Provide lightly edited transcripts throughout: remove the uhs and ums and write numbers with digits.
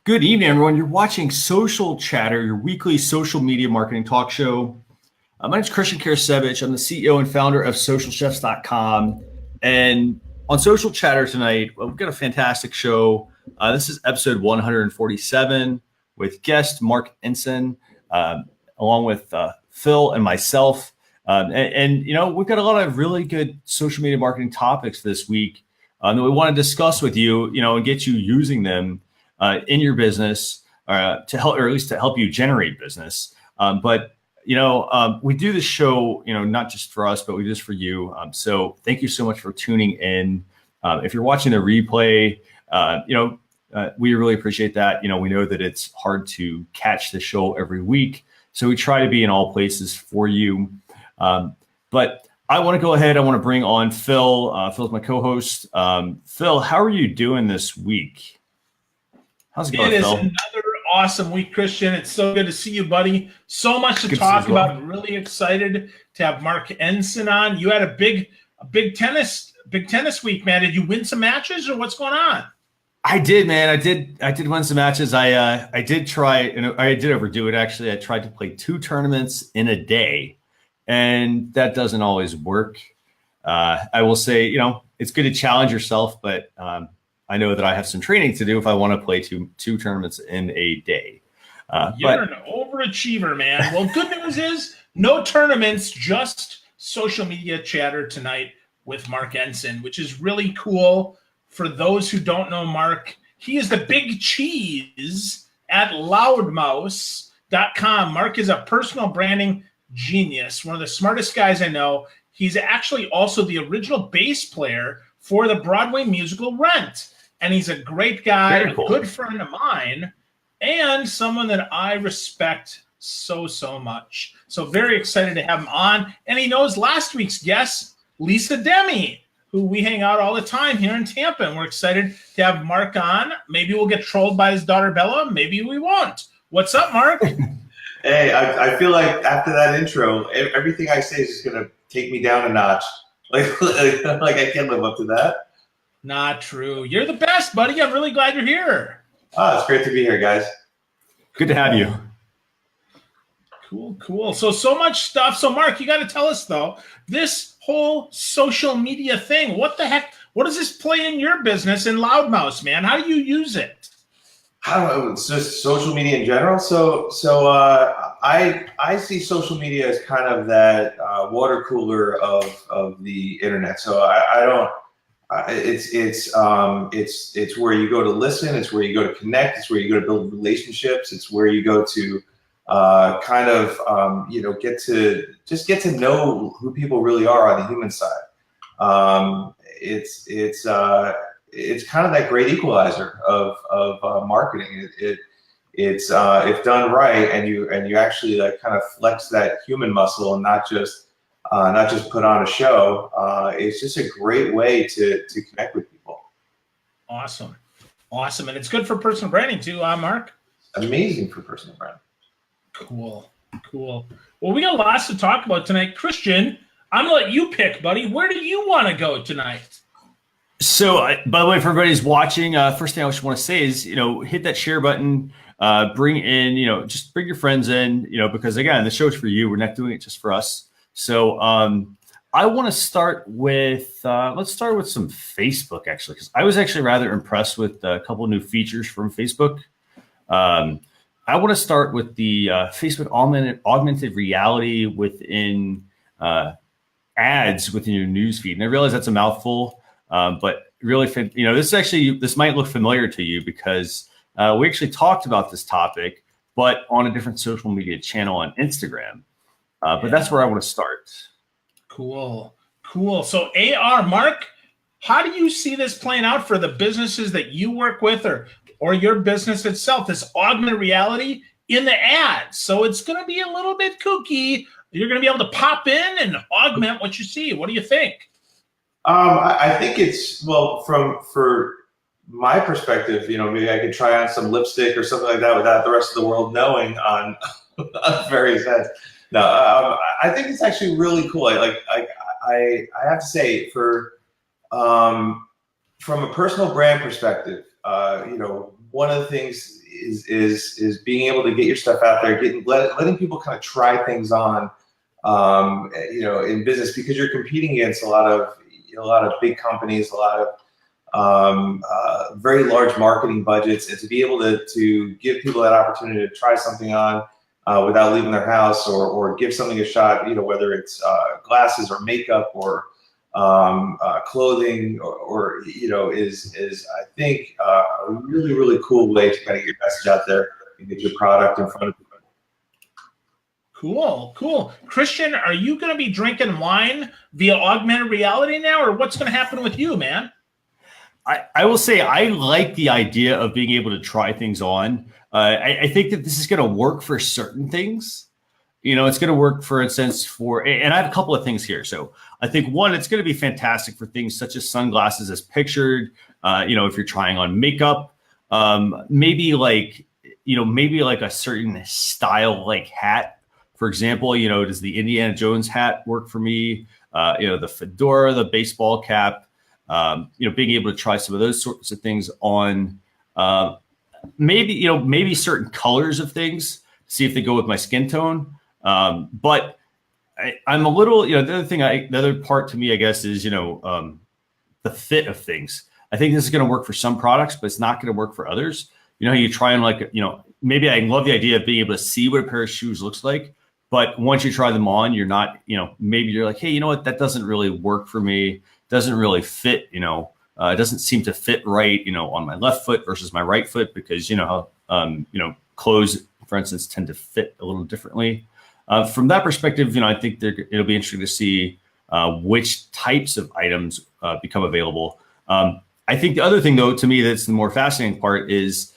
Good evening, everyone. You're watching Social Chatter, your weekly social media marketing talk show. My name is Christian Karasevich. I'm the CEO and founder of socialchefs.com. And on Social Chatter tonight, we've got a fantastic show. This is episode 147 with guest Mark Ensign, along with Phil and myself. You know, we've got a lot of really good social media marketing topics this week that we want to discuss with you, and get you using them in your business to help, or at least to help you generate business. We do this show, not just for us, but we do this for you. So thank you so much for tuning in. If you're watching the replay, we really appreciate that. We know that it's hard to catch the show every week, so we try to be in all places for you. But I want to go ahead. I want to bring on Phil. Phil's my co-host. Phil, how are you doing this week? How's it going, Phil? It is another awesome week, Christian. It's so good to see you, buddy. So much to talk about. Really excited to have Mark Ensign on. You had a big tennis week, man. Did you win some matches, or what's going on? I did, man. I did win some matches. I did try, and I did overdo it. Actually, I tried to play 2 tournaments in a day, and that doesn't always work. I will say, it's good to challenge yourself, but I know that I have some training to do if I want to play two tournaments in a day. You're an overachiever, man. Well, good news is no tournaments, just social media chatter tonight with Mark Ensign, which is really cool. For those who don't know Mark, he is the big cheese at loudmouse.com. Mark is a personal branding genius, one of the smartest guys I know. He's actually also the original bass player for the Broadway musical Rent. And he's a great guy, a good friend of mine, and someone that I respect so much. So very excited to have him on. And he knows last week's guest, Lisa Demi, who we hang out all the time here in Tampa. And we're excited to have Mark on. Maybe we'll get trolled by his daughter, Bella. Maybe we won't. What's up, Mark? Hey, I feel like after that intro, everything I say is just going to take me down a notch. Like I can't live up to that. Not true. You're the best, buddy. I'm really glad you're here. Oh, it's great to be here, guys. Good to have you. Cool. So much stuff. So, Mark, you got to tell us, though, this whole social media thing, what the heck? What does this play in your business in Loudmouse, man? How do you use it? I don't know. It's just social media in general. So I see social media as kind of that water cooler of the internet. So I don't. It's where you go to listen. It's where you go to connect. It's where you go to build relationships. It's where you go to get to know who people really are on the human side. It's kind of that great equalizer of marketing. It's if done right, and you actually like kind of flex that human muscle and not just put on a show. It's just a great way to connect with people. Awesome. And it's good for personal branding too, Mark? Amazing for personal branding. Cool. Well, we got lots to talk about tonight. Christian, I'm going to let you pick, buddy. Where do you want to go tonight? So, by the way, for everybody who's watching, first thing I just want to say is, hit that share button, bring in, just bring your friends in, because again, the show's for you. We're not doing it just for us. So I want to start with, let's start with some Facebook, actually, because I was actually rather impressed with a couple of new features from Facebook. I want to start with the Facebook augmented reality within ads within your newsfeed. And I realize that's a mouthful, but really, this might look familiar to you because we actually talked about this topic, but on a different social media channel on Instagram. But that's where I want to start. Cool. So AR, Mark, how do you see this playing out for the businesses that you work with or your business itself, this augmented reality in the ads? So it's going to be a little bit kooky. You're going to be able to pop in and augment what you see. What do you think? I think it's, for my perspective, maybe I could try on some lipstick or something like that without the rest of the world knowing on various ads. No, I think it's actually really cool. I have to say, from a personal brand perspective, one of the things is being able to get your stuff out there, letting people kind of try things on, in business, because you're competing against a lot of big companies, a lot of very large marketing budgets, and to be able to give people that opportunity to try something on without leaving their house, or give something a shot, whether it's glasses or makeup or clothing, or is I think a really, really cool way to kind of get your message out there and get your product in front of people. Cool. Christian, are you going to be drinking wine via augmented reality now, or what's going to happen with you, man? I will say I like the idea of being able to try things on. I think that this is going to work for certain things. It's going to work, for instance, and I have a couple of things here. So I think one, it's going to be fantastic for things such as sunglasses as pictured. If you're trying on makeup, maybe like a certain style, like hat. For example, does the Indiana Jones hat work for me? The fedora, the baseball cap, being able to try some of those sorts of things on, maybe certain colors of things, see if they go with my skin tone. But I'm a little, the other part to me, I guess, is, the fit of things. I think this is going to work for some products, but it's not going to work for others. You try and maybe I love the idea of being able to see what a pair of shoes looks like. But once you try them on, you're not, maybe you're like, hey, you know what? That doesn't really work for me. Doesn't really fit, it doesn't seem to fit right, on my left foot versus my right foot, because, clothes, for instance, tend to fit a little differently. From that perspective, I think it'll be interesting to see which types of items become available. I think the other thing, though, to me, that's the more fascinating part is,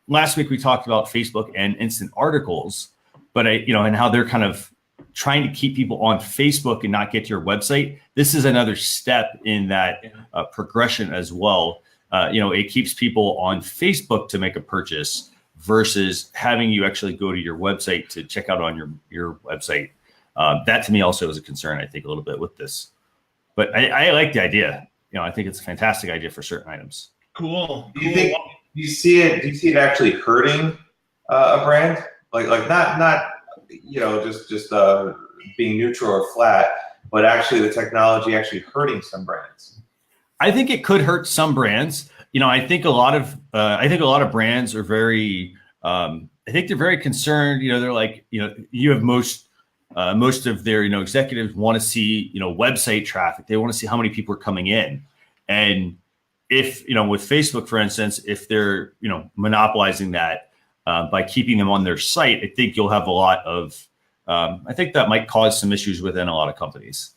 last week we talked about Facebook and instant articles, but and how they're kind of trying to keep people on Facebook and not get to your website. This is another step in that progression as well. It keeps people on Facebook to make a purchase versus having you actually go to your website to check out on your website. That to me also is a concern, I think, a little bit with this. But I like the idea. I think it's a fantastic idea for certain items. Cool. Do you see it actually hurting a brand? Like not just being neutral or flat, but actually the technology actually hurting some brands? I think it could hurt some brands. I think a lot of brands are very. I think they're very concerned. They're like, you have most of their executives want to see website traffic. They want to see how many people are coming in, and if with Facebook, for instance, if they're monopolizing that. By keeping them on their site, I think you'll have a lot of, I think that might cause some issues within a lot of companies.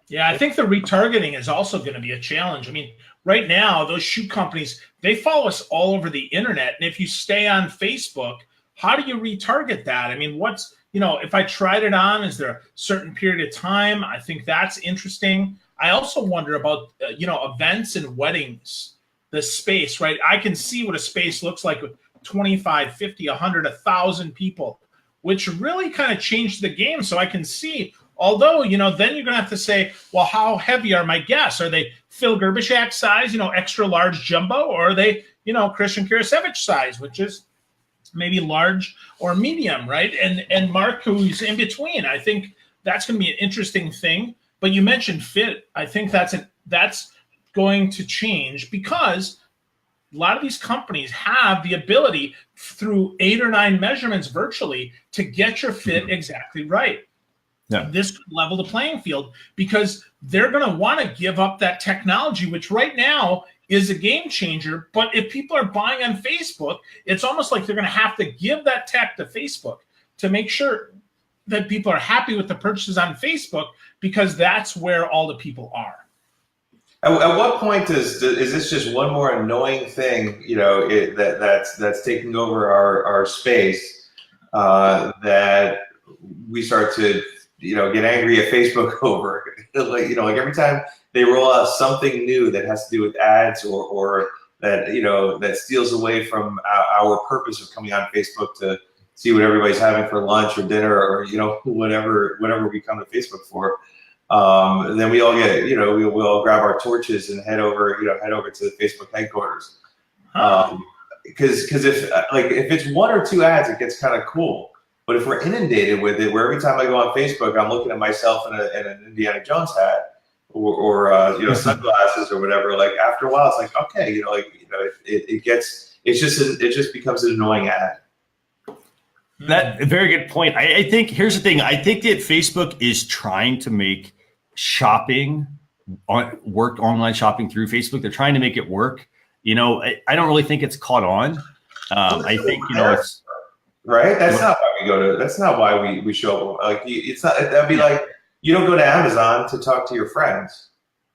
Yeah, I think the retargeting is also going to be a challenge. I mean, right now, those shoe companies, they follow us all over the internet. And if you stay on Facebook, how do you retarget that? I mean, if I tried it on, is there a certain period of time? I think that's interesting. I also wonder about, events and weddings, the space, right? I can see what a space looks like with 25, 50, 100, 1,000 people, which really kind of changed the game. So I can see, although, then you're going to have to say, well, how heavy are my guests? Are they Phil Gerbishak size, extra large jumbo, or are they, Christian Karasevich size, which is maybe large or medium, right? And Mark, who's in between. I think that's going to be an interesting thing. But you mentioned fit. I think that's going to change, because a lot of these companies have the ability through 8 or 9 measurements virtually to get your fit exactly right. Yeah. This could level the playing field, because they're going to want to give up that technology, which right now is a game changer. But if people are buying on Facebook, it's almost like they're going to have to give that tech to Facebook to make sure that people are happy with the purchases on Facebook, because that's where all the people are. At what point is this just one more annoying thing, that's taking over our space, that we start to, get angry at Facebook over? like every time they roll out something new that has to do with ads, or that that steals away from our purpose of coming on Facebook to see what everybody's having for lunch or dinner, or whatever we come to Facebook for. Then we all get, we all grab our torches and head over to the Facebook headquarters. because if it's one or two ads, it gets kind of cool. But if we're inundated with it, where every time I go on Facebook, I'm looking at myself in an Indiana Jones hat or sunglasses or whatever. Like after a while, it's like okay, it just becomes an annoying ad. That a very good point. I think here's the thing. I think that Facebook is trying to make shopping online shopping through Facebook. They're trying to make it work. I don't really think it's caught on. I think it's right. That's not why we go to. That's not why we show up. Like it's not. That'd be like you don't go to Amazon to talk to your friends.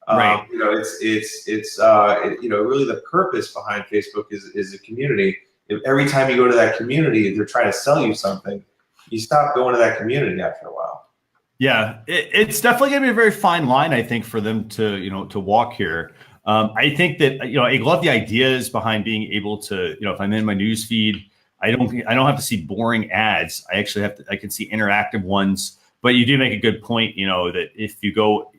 Right. It's really the purpose behind Facebook is a community. If every time you go to that community, they're trying to sell you something, you stop going to that community after a while. Yeah, it's definitely going to be a very fine line, I think, for them to walk here. I think that I love the ideas behind being able to if I'm in my news feed, I don't have to see boring ads. I actually I can see interactive ones. But you do make a good point, that if you go,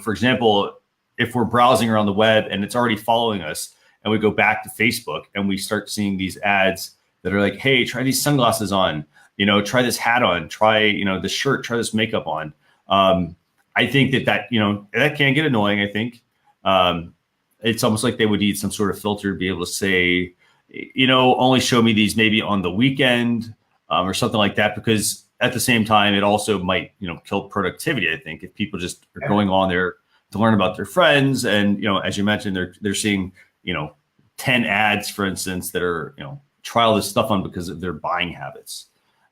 for example, if we're browsing around the web and it's already following us, and we go back to Facebook and we start seeing these ads that are like, hey, try these sunglasses on, try this hat on, try, this shirt, try this makeup on. I think that can get annoying. I think it's almost like they would need some sort of filter to be able to say, only show me these maybe on the weekend or something like that, because at the same time, it also might, kill productivity. I think if people just are going on there to learn about their friends and, as you mentioned, they're seeing, 10 ads, for instance, that are, trial this stuff on because of their buying habits.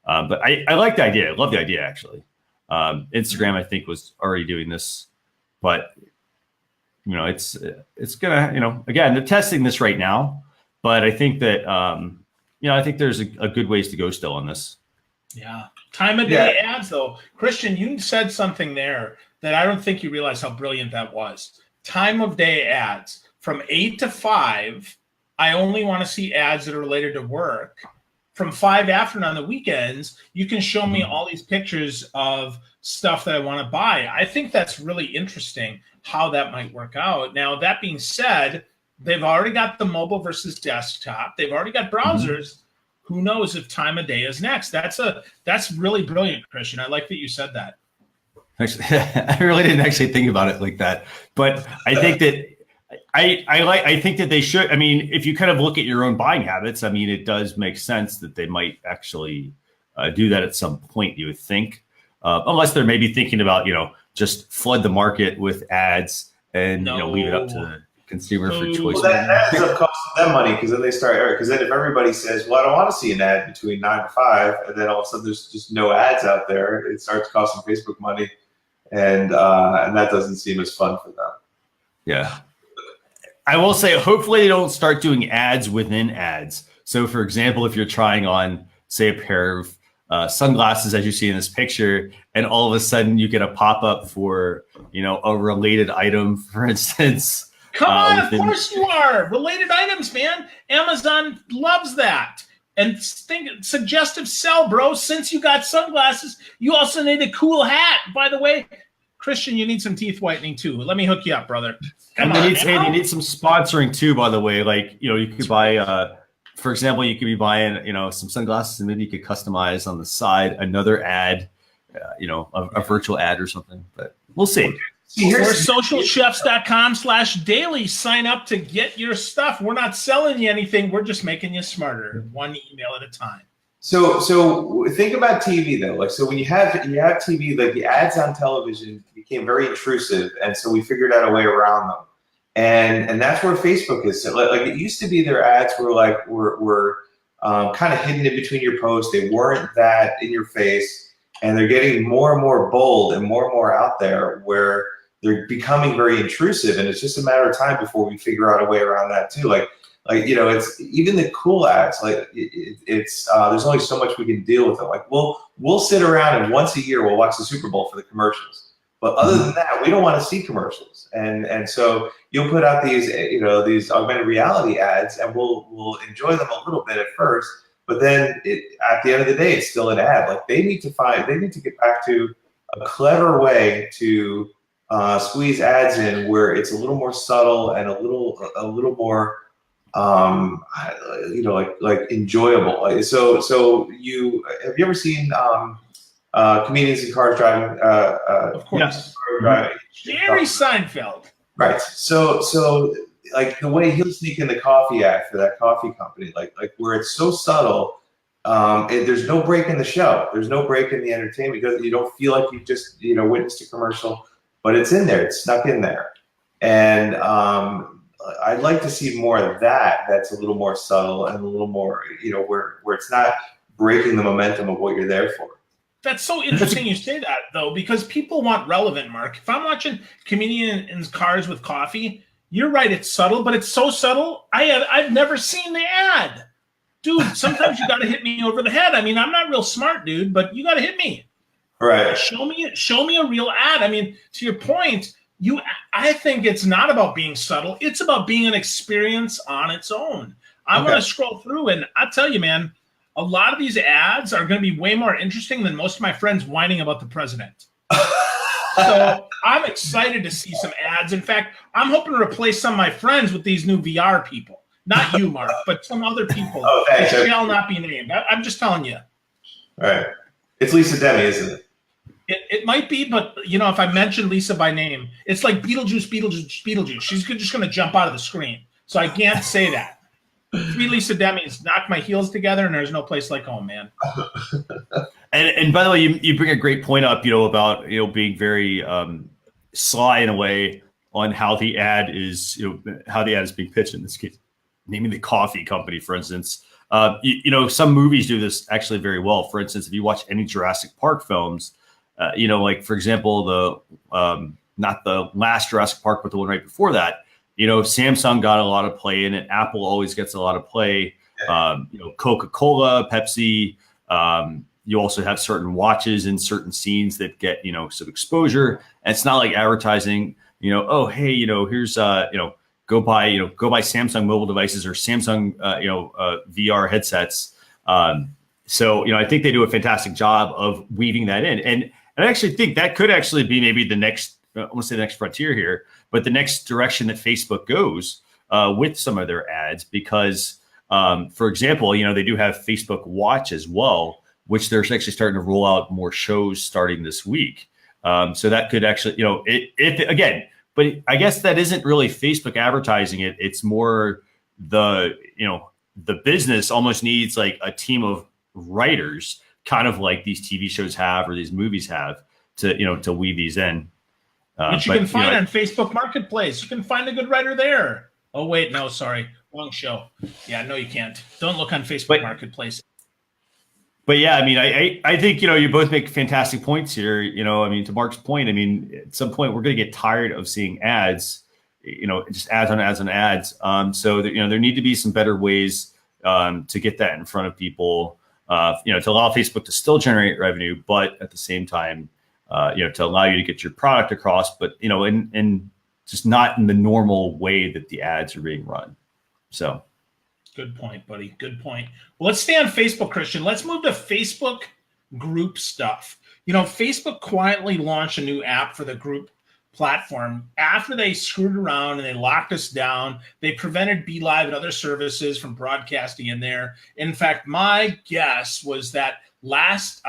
But I like the idea. I love the idea, actually. Instagram, I think, was already doing this, but, it's going to, again, they're testing this right now, but I think that, I think there's a good ways to go still on this. Yeah. Time of day ads, though. Christian, you said something there that I don't think you realize how brilliant that was. Time of day ads. From 8 to 5, I only want to see ads that are related to work. From 5 after and on the weekends, you can show me all these pictures of stuff that I want to buy. I think that's really interesting how that might work out. Now, that being said, they've already got the mobile versus desktop. They've already got browsers. Who knows if time of day is next? That's really brilliant, Christian. I like that you said that. Actually, I really didn't actually think about it like that, but I think that I think that they should. I mean, if you kind of look at your own buying habits, I mean, it does make sense that they might actually do that at some point. You would think, unless they're maybe thinking about just flood the market with ads and leave it up to the consumer for choice. Well, that ends up costing them money because then they start. Because then if everybody says, "Well, I don't want to see an ad between 9 to 5," and then all of a sudden there's just no ads out there, it starts costing Facebook money, and that doesn't seem as fun for them. Yeah. I will say, hopefully they don't start doing ads within ads. So, for example, if you're trying on, say, a pair of sunglasses, as you see in this picture, and all of a sudden you get a pop-up for, a related item, for instance. Come on, of course you are. Related items, man. Amazon loves that. And suggestive sell, bro. Since you got sunglasses, you also need a cool hat. By the way, Christian, you need some teeth whitening too. Let me hook you up, brother. And they need some sponsoring too, by the way. Like, you could buy, for example, you could be buying, some sunglasses and maybe you could customize on the side another ad, a virtual ad or something. But we'll see. Or socialchefs.com/daily. Sign up to get your stuff. We're not selling you anything. We're just making you smarter, one email at a time. So think about TV though. Like, so when you have TV, like the ads on television became very intrusive, and so we figured out a way around them. And that's where Facebook is. So like it used to be, their ads were kind of hidden in between your posts. They weren't that in your face, and they're getting more and more bold and more out there, where they're becoming very intrusive. And it's just a matter of time before we figure out a way around that too. Like it's even the cool ads. Like it's there's only so much we can deal with it. Like we'll sit around and once a year we'll watch the Super Bowl for the commercials. But other than that, we don't want to see commercials. And so you'll put out these these augmented reality ads, and we'll enjoy them a little bit at first. But then at the end of the day, it's still an ad. Like they need to get back to a clever way to squeeze ads in where it's a little more subtle and a little more like enjoyable. So you have you ever seen comedians in cars driving? Of course. Driving. Jerry Seinfeld. Right. So like the way he'll sneak in the coffee ad for that coffee company, like where it's so subtle. There's no break in the show. There's no break in the entertainment because you don't feel like you just witnessed a commercial, but it's in there. It's snuck in there, and I'd like to see more of that. That's a little more subtle and a little more where it's not breaking the momentum of what you're there for. That's so interesting you say that, though, because people want relevant, Mark. If I'm watching Comedian in Cars with Coffee, you're right, it's subtle, but it's so subtle, I've never seen the ad. Dude, sometimes you got to hit me over the head. I mean, I'm not real smart, dude, but you got to hit me. Right. Show me a real ad. I mean, to your point, I think it's not about being subtle. It's about being an experience on its own. I'm going to scroll through, and I'll tell you, man, a lot of these ads are going to be way more interesting than most of my friends whining about the president. So I'm excited to see some ads. In fact, I'm hoping to replace some of my friends with these new VR people. Not you, Mark, but some other people that shall not be named. I'm just telling you. All right. It's Lisa Demi, isn't it? It might be, but if I mention Lisa by name, it's like Beetlejuice. She's just going to jump out of the screen. So I can't say that. 3 Lisa Demis knock my heels together, and there's no place like home, man. And by the way, you bring a great point up, about being very sly in a way on how the ad is being pitched in this case, naming the coffee company, for instance. Some movies do this actually very well. For instance, if you watch any Jurassic Park films, like for example, the not the last Jurassic Park, but the one right before that. Samsung got a lot of play in it. Apple always gets a lot of play. Coca-Cola, Pepsi. You also have certain watches in certain scenes that get, some exposure. And it's not like advertising, oh, hey, here's, go buy Samsung mobile devices or Samsung, VR headsets. So, I think they do a fantastic job of weaving that in. And I actually think that could actually be maybe the next, I want to say the next frontier here, but the next direction that Facebook goes with some of their ads, because, for example, they do have Facebook Watch as well, which they're actually starting to roll out more shows starting this week. So that could actually, but I guess that isn't really Facebook advertising it. It's more the business almost needs like a team of writers, kind of like these TV shows have or these movies have to weave these in. Which you can find on Facebook Marketplace. You can find a good writer there. Oh, wait, no, sorry. Wrong show. Yeah, no, you can't. Don't look on Facebook Marketplace. But yeah, I mean, I think, you both make fantastic points here. To Mark's point, at some point we're going to get tired of seeing ads, just ads on ads on ads. So that, there need to be some better ways to get that in front of people, to allow Facebook to still generate revenue, but at the same time, to allow you to get your product across, but, in just not in the normal way that the ads are being run. So. Good point, buddy. Good point. Well, let's stay on Facebook, Christian. Let's move to Facebook group stuff. Facebook quietly launched a new app for the group platform after they screwed around and they locked us down. They prevented BeLive and other services from broadcasting in there. In fact, my guess was that the last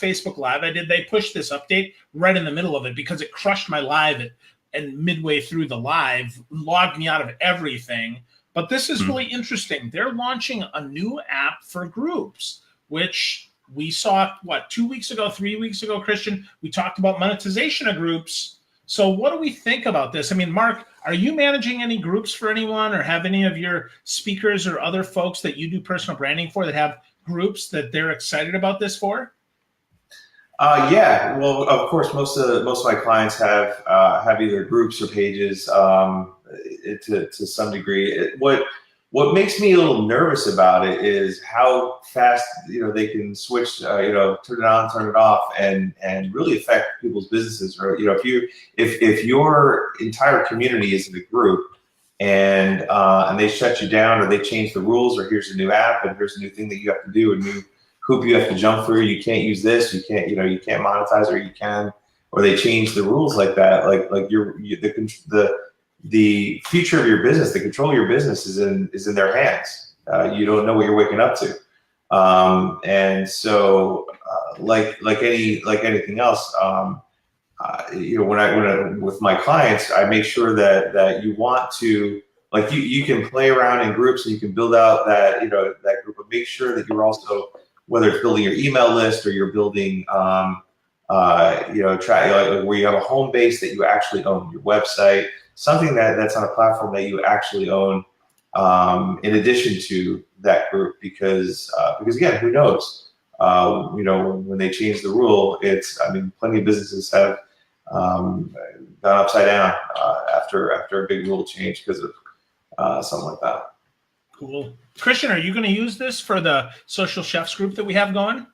Facebook Live I did, they pushed this update right in the middle of it because it crushed my live and midway through the live, logged me out of everything. But this is really interesting. They're launching a new app for groups, which we saw, 2 weeks ago, 3 weeks ago, Christian? We talked about monetization of groups. So what do we think about this? I mean, Mark, are you managing any groups for anyone or have any of your speakers or other folks that you do personal branding for that have groups that they're excited about this for? Yeah, well, of course, most of my clients have either groups or pages to some degree. What makes me a little nervous about it is how fast they can switch, turn it on, turn it off, and really affect people's businesses. Or if your entire community is in a group and they shut you down or they change the rules, or here's a new app and here's a new thing that you have to do, a new hoop you have to jump through. You can't use this. You can't monetize, or you can, or they change the rules like that. Like the future of your business, the control of your business is in their hands. You don't know what you're waking up to. And so, like anything else, when I with my clients, I make sure that you want to, like, you can play around in groups and you can build out that that group, but make sure that you're also, whether it's building your email list or you're building where you have a home base that you actually own, your website, something that's on a platform that you actually own, in addition to that group, because again, who knows? When they change the rule, plenty of businesses have gone upside down after a big rule change because of something like that. Cool. Christian, are you going to use this for the Social Chefs group that we have going?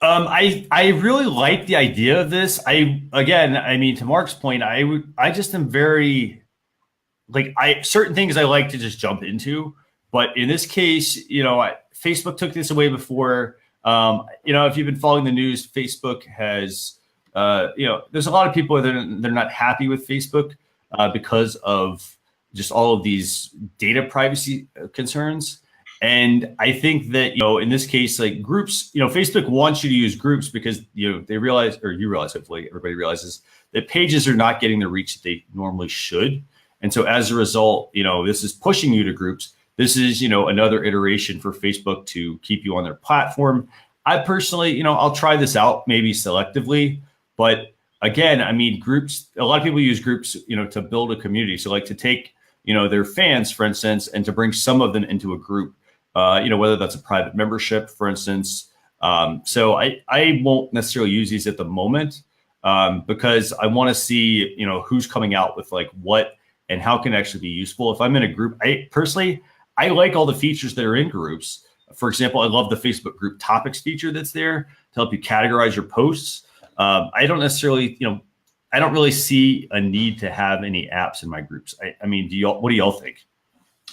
I really like the idea of this. To Mark's point, I just am very, certain things I like to just jump into, but in this case, Facebook took this away before. If you've been following the news, Facebook has, there's a lot of people that they're not happy with Facebook because of just all of these data privacy concerns. And I think that, in this case, like groups, Facebook wants you to use groups because, they realize, or you realize, hopefully everybody realizes that pages are not getting the reach that they normally should. And so as a result, this is pushing you to groups. This is, another iteration for Facebook to keep you on their platform. I personally, I'll try this out maybe selectively, but again, groups, a lot of people use groups, to build a community. So like to take, their fans, for instance, and to bring some of them into a group. Whether that's a private membership, for instance. So I won't necessarily use these at the moment because I want to see, who's coming out with like what and how can actually be useful. If I'm in a group, I like all the features that are in groups. For example, I love the Facebook group topics feature that's there to help you categorize your posts. I don't necessarily, I don't really see a need to have any apps in my groups. What do y'all think?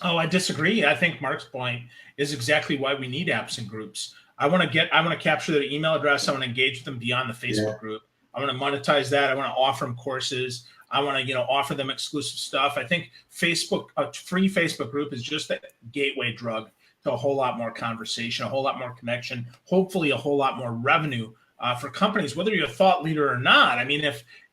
Oh, I disagree. I think Mark's point is exactly why we need apps and groups. I want to capture their email address. I want to engage with them beyond the Facebook group. I want to monetize that. I want to offer them courses. I want to, offer them exclusive stuff. I think a free Facebook group is just a gateway drug to a whole lot more conversation, a whole lot more connection, hopefully a whole lot more revenue for companies, whether you're a thought leader or not.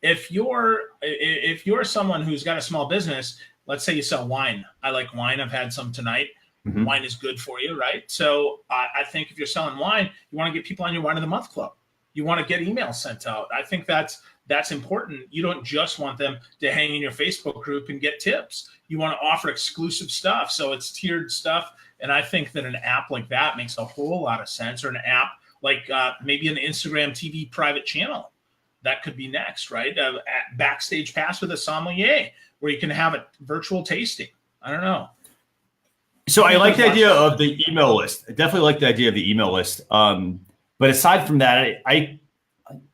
If you're someone who's got a small business, let's say you sell wine. I like wine. I've had some tonight. Mm-hmm. Wine is good for you, right? So I think if you're selling wine, you want to get people on your Wine of the Month club. You want to get emails sent out. I think that's important. You don't just want them to hang in your Facebook group and get tips. You want to offer exclusive stuff. So it's tiered stuff. And I think that an app like that makes a whole lot of sense, or an app like maybe an Instagram TV private channel. That could be next, right? Backstage pass with a sommelier, where you can have a virtual tasting. I don't know. So I like the idea of the email list. I definitely like the idea of the email list. But aside from that,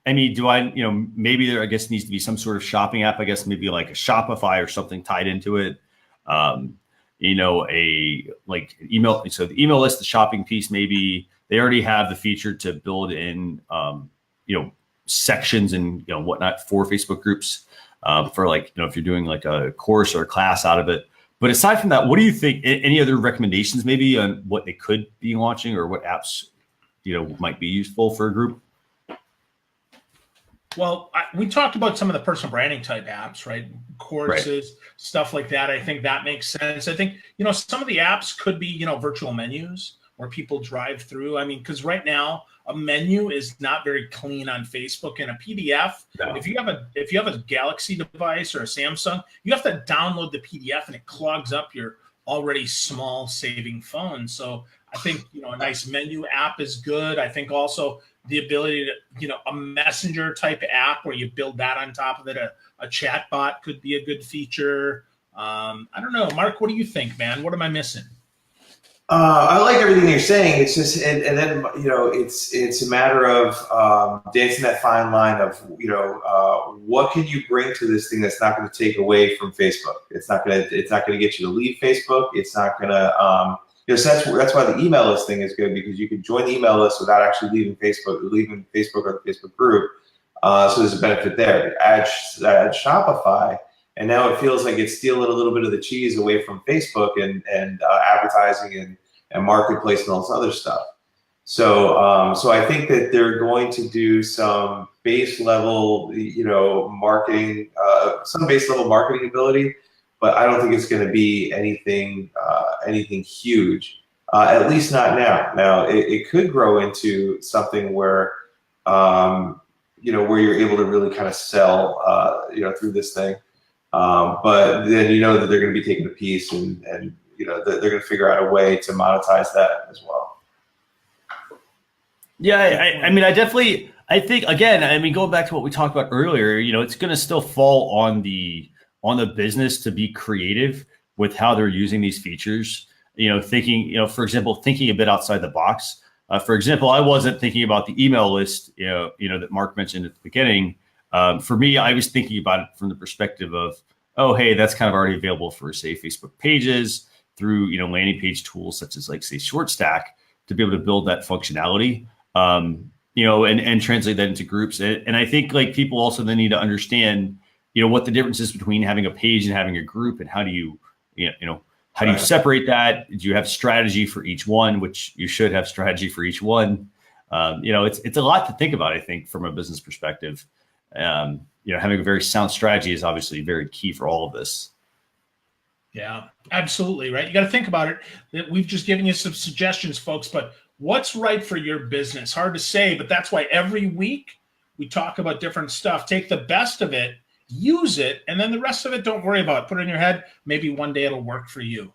maybe there, I guess, needs to be some sort of shopping app. I guess maybe like a Shopify or something tied into it. Email. So the email list, the shopping piece, maybe they already have the feature to build in, sections and whatnot for Facebook groups. For if you're doing like a course or a class out of it. But aside from that, what do you think? Any other recommendations maybe on what they could be launching or what apps, might be useful for a group? Well, we talked about some of the personal branding type apps, right? Courses, stuff like that. I think that makes sense. I think, some of the apps could be, virtual menus where people drive through. Because right now, a menu is not very clean on Facebook, and a PDF. No. If you have a Galaxy device or a Samsung, you have to download the PDF, and it clogs up your already small saving phone. So I think a nice menu app is good. I think also the ability to a messenger type app where you build that on top of it. A chat bot could be a good feature. I don't know, Mark. What do you think, man? What am I missing? I like everything you're saying. It's just, and then it's a matter of dancing that fine line of what can you bring to this thing that's not going to take away from Facebook. It's not going to get you to leave Facebook. It's not going to so that's why the email list thing is good, because you can join the email list without actually leaving Facebook or the Facebook group. So there's a benefit there. Add Shopify. and now it feels like it's stealing a little bit of the cheese away from Facebook and advertising and marketplace and all this other stuff. So so I think that they're going to do some base level, marketing, some base level marketing ability, but I don't think it's going to be anything huge. At least not now. Now it could grow into something where where you're able to really kind of sell through this thing. But then that they're going to be taking a piece and they're going to figure out a way to monetize that as well. Yeah, I think again, going back to what we talked about earlier, it's going to still fall on the business to be creative with how they're using these features. Thinking, for example, thinking a bit outside the box. For example, I wasn't thinking about the email list, that Mark mentioned at the beginning. For me, I was thinking about it from the perspective of, oh, hey, that's kind of already available for, say, Facebook pages through, landing page tools such as, like, say, ShortStack, to be able to build that functionality, and translate that into groups. And I think, like, people also then need to understand, what the difference is between having a page and having a group, and how do you, how do you separate that? Do you have strategy for each one, which you should have strategy for each one? It's a lot to think about, I think, from a business perspective. Having a very sound strategy is obviously very key for all of this. Yeah, absolutely. Right. You got to think about it. We've just given you some suggestions, folks, but what's right for your business? Hard to say, but that's why every week we talk about different stuff. Take the best of it, use it, and then the rest of it, don't worry about it. Put it in your head. Maybe one day it'll work for you.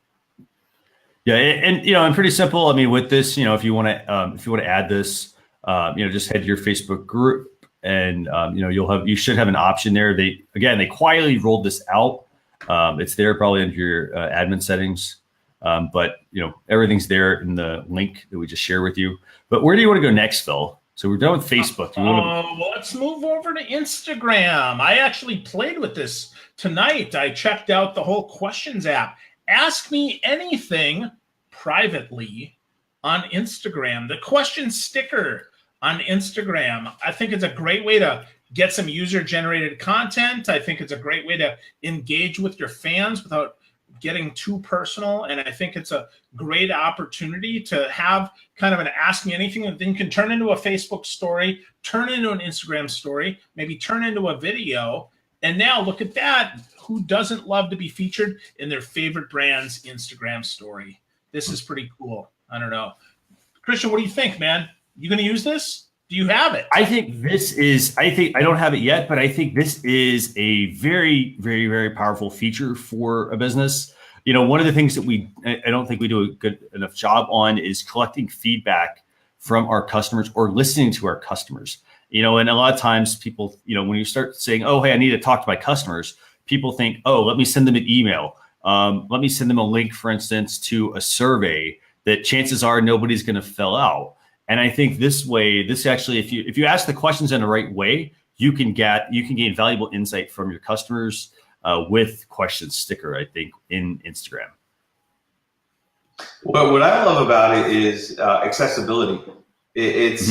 Yeah, and pretty simple. With this, if you want to add this, just head to your Facebook group, and you should have an option there. They quietly rolled this out. It's there probably under your admin settings, but everything's there in the link that we just shared with you. But where do you want to go next, Phil? So we're done with Facebook. Well, let's move over to Instagram. I actually played with this tonight. I checked out the whole questions app. Ask me anything privately on Instagram. The question sticker on Instagram. I think it's a great way to get some user-generated content. I think it's a great way to engage with your fans without getting too personal. And I think it's a great opportunity to have kind of an ask me anything that then can turn into a Facebook story, turn into an Instagram story, maybe turn into a video. And now look at that. Who doesn't love to be featured in their favorite brand's Instagram story? This is pretty cool. I don't know. Christian, what do you think, man? You going to use this? Do you have it? I think I don't have it yet, but I think this is a very, very, very powerful feature for a business. One of the things that I don't think we do a good enough job on is collecting feedback from our customers or listening to our customers. And a lot of times people, when you start saying, oh, hey, I need to talk to my customers, people think, oh, let me send them an email. Let me send them a link, for instance, to a survey that chances are nobody's going to fill out. And I think this actually, if you ask the questions in the right way, you can gain valuable insight from your customers with question sticker, I think, in Instagram. Well, what I love about it is accessibility. There's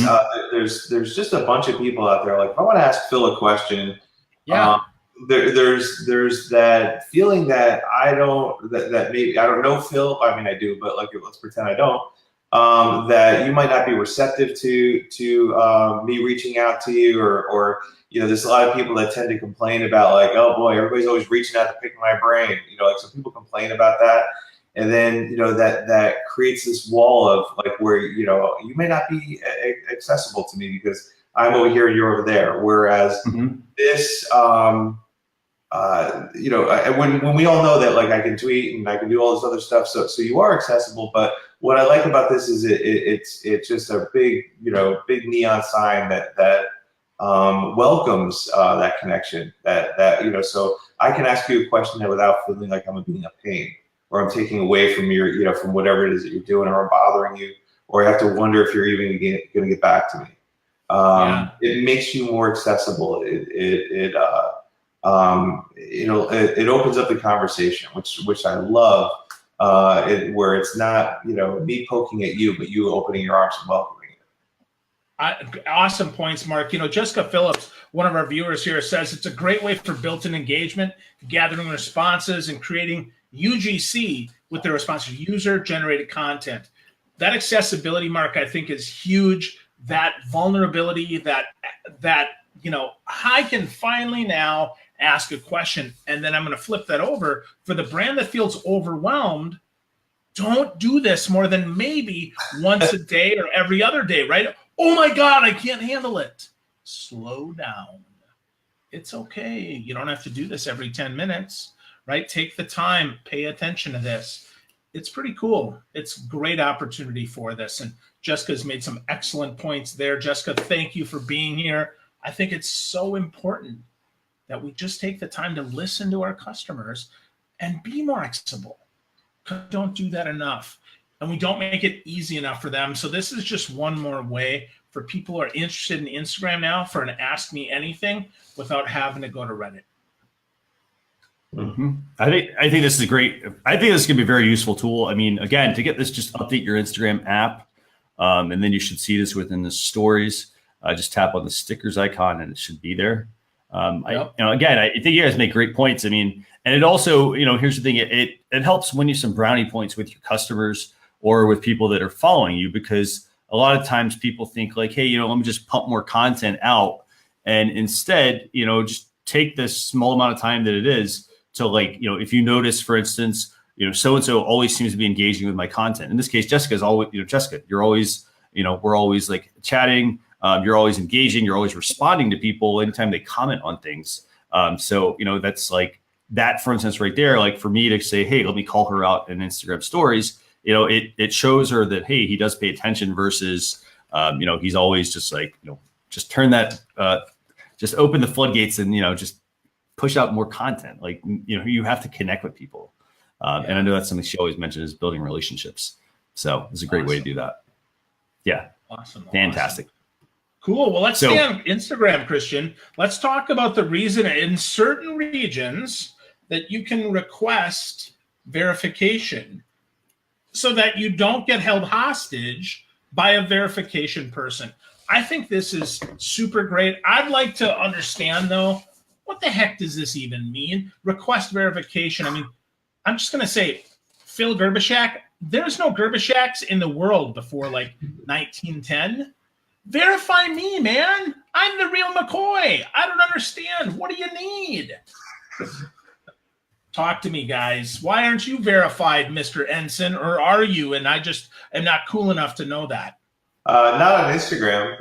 just a bunch of people out there like, if I want to ask Phil a question. Yeah. There's that feeling that that maybe I don't know Phil. I mean, I do, but like, let's pretend I don't. That you might not be receptive to me reaching out to you, or there's a lot of people that tend to complain about, like, oh boy, everybody's always reaching out to pick my brain. Like, some people complain about that, and then that creates this wall of, like, where you may not be accessible to me because I'm over here and you're over there. Whereas this, when we all know that, like, I can tweet and I can do all this other stuff, so you are accessible. But what I like about this is it's just a big neon sign that welcomes that connection. That so I can ask you a question without feeling like I'm being a pain, or I'm taking away from your from whatever it is that you're doing, or I'm bothering you, or I have to wonder if you're even going to get back to me. It makes you more accessible. It opens up the conversation, which I love. Where it's not me poking at you, but you opening your arms and welcoming it. Awesome points, Mark. Jessica Phillips, one of our viewers here, says it's a great way for built-in engagement, gathering responses, and creating UGC with the responses, user-generated content. That accessibility, Mark, I think is huge. That vulnerability, that I can finally now ask a question, and then I'm going to flip that over. For the brand that feels overwhelmed, don't do this more than maybe once a day or every other day, right? Oh my God, I can't handle it. Slow down. It's okay. You don't have to do this every 10 minutes, right? Take the time, pay attention to this. It's pretty cool. It's a great opportunity for this. And Jessica's made some excellent points there. Jessica, thank you for being here. I think it's so important that we just take the time to listen to our customers and be more accessible. Don't do that enough. And we don't make it easy enough for them. So this is just one more way for people who are interested in Instagram now for an Ask Me Anything without having to go to Reddit. Mm-hmm. I think this is great. I think this is going to be a very useful tool. I mean, again, to get this, just update your Instagram app, and then you should see this within the stories. Just tap on the stickers icon, and it should be there. Yep. I think you guys make great points. I mean, and it also, here's the thing: it helps win you some brownie points with your customers or with people that are following you, because a lot of times people think like, hey, let me just pump more content out, and instead, just take this small amount of time that it is to, like, if you notice, for instance, so-and-so always seems to be engaging with my content. In this case, Jessica's always, Jessica, you're always, we're always like chatting. You're always engaging. You're always responding to people anytime they comment on things. So, that's like that, for instance, right there, like for me to say, hey, let me call her out in Instagram stories, it shows her that, hey, he does pay attention versus, he's always just like, just turn that, just open the floodgates and, just push out more content. Like, you have to connect with people. And I know that's something she always mentions, is building relationships. So it's a great way to do that. Yeah. Awesome. Fantastic. Awesome. Cool. Well, let's stay on Instagram, Christian. Let's talk about the reason in certain regions that you can request verification so that you don't get held hostage by a verification person. I think this is super great. I'd like to understand, though, what the heck does this even mean? Request verification. I mean, I'm just going to say, Phil Gerbishak, there's no Gerbishaks in the world before like 1910. Verify me, man. I'm the real McCoy. I don't understand. What do you need? Talk to me, guys. Why aren't you verified, Mr. Ensign? Or are you? And I just am not cool enough to know that. Not on Instagram,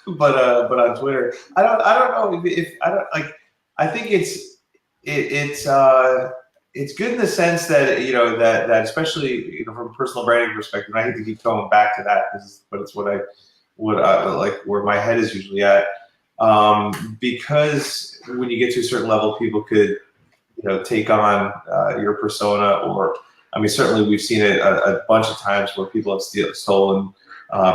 but on Twitter. I don't know if I don't like. I think it's good in the sense that that especially from a personal branding perspective. And I hate to keep going back to that, but it's what I like where my head is usually at. Because when you get to a certain level, people could take on your persona, or I mean, certainly we've seen it a bunch of times where people have stolen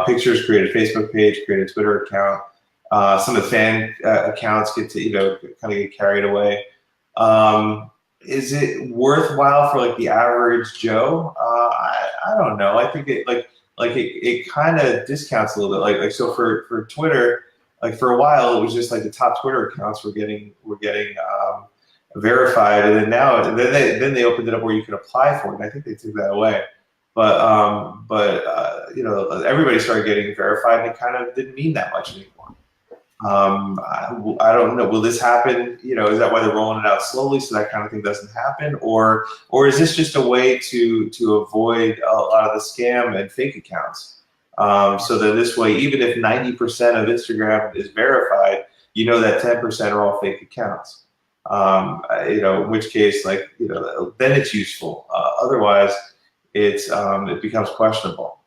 pictures, created a Facebook page, created a Twitter account. Some of the fan accounts get to kind of get carried away. Is it worthwhile for like the average Joe? I don't know. I think it kind of discounts a little bit. Like so for Twitter, like for a while it was just like the top Twitter accounts were getting verified, and then they opened it up where you could apply for it. And I think they took that away. But everybody started getting verified, and it kind of didn't mean that much anymore. I don't know. Will this happen? Is that why they're rolling it out slowly so that kind of thing doesn't happen, or is this just a way to avoid a lot of the scam and fake accounts? So that this way, even if 90% of Instagram is verified, that 10% are all fake accounts. In which case, then it's useful. Otherwise, it becomes questionable.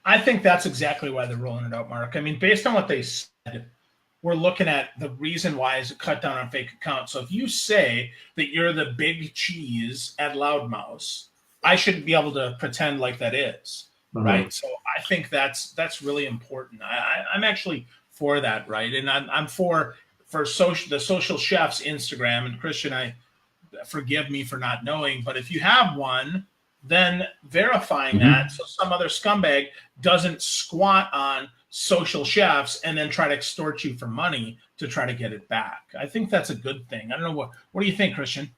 I think that's exactly why they're rolling it out, Mark. I mean, based on what they said, we're looking at the reason why is a cut down on fake accounts. So if you say that you're the big cheese at Loudmouse, I shouldn't be able to pretend like that is, right? So I think that's really important. I'm actually for that, right? And I'm for the Social Chef's Instagram. And Christian, forgive me for not knowing, but if you have one, then verifying that so some other scumbag doesn't squat on social chefs and then try to extort you for money to try to get it back. I think that's a good thing. I don't know what do you think, Christian?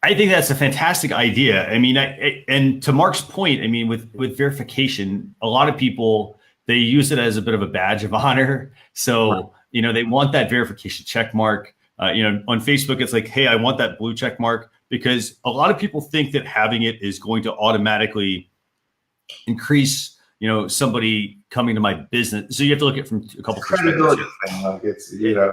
I think that's a fantastic idea. I mean, and to Mark's point, I mean, with verification, a lot of people, they use it as a bit of a badge of honor. So, right. They want that verification check mark. On Facebook, it's like, hey, I want that blue check mark, because a lot of people think that having it is going to automatically increase, somebody coming to my business. So you have to look at it from a couple credibility perspectives.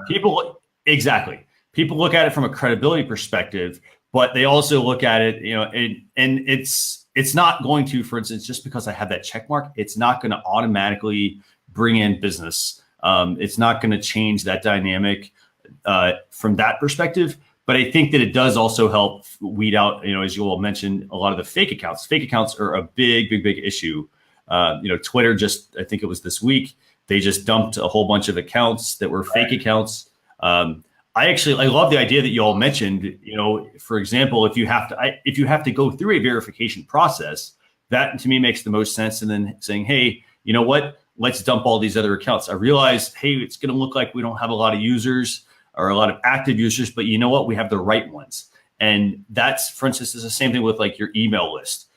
People look at it from a credibility perspective, but they also look at it, and it's not going to, for instance, just because I have that check mark, it's not going to automatically bring in business. It's not going to change that dynamic from that perspective. But I think that it does also help weed out, as you all mentioned, a lot of the fake accounts. Fake accounts are a big issue. Twitter I think it was this week, they just dumped a whole bunch of accounts that were fake accounts. I love the idea that you all mentioned, for example, if you have to go through a verification process, that to me makes the most sense. And then saying, hey, you know what, let's dump all these other accounts. I realize, hey, it's going to look like we don't have a lot of users or a lot of active users, but you know what, we have the right ones. And that's, for instance, is the same thing with like your email list.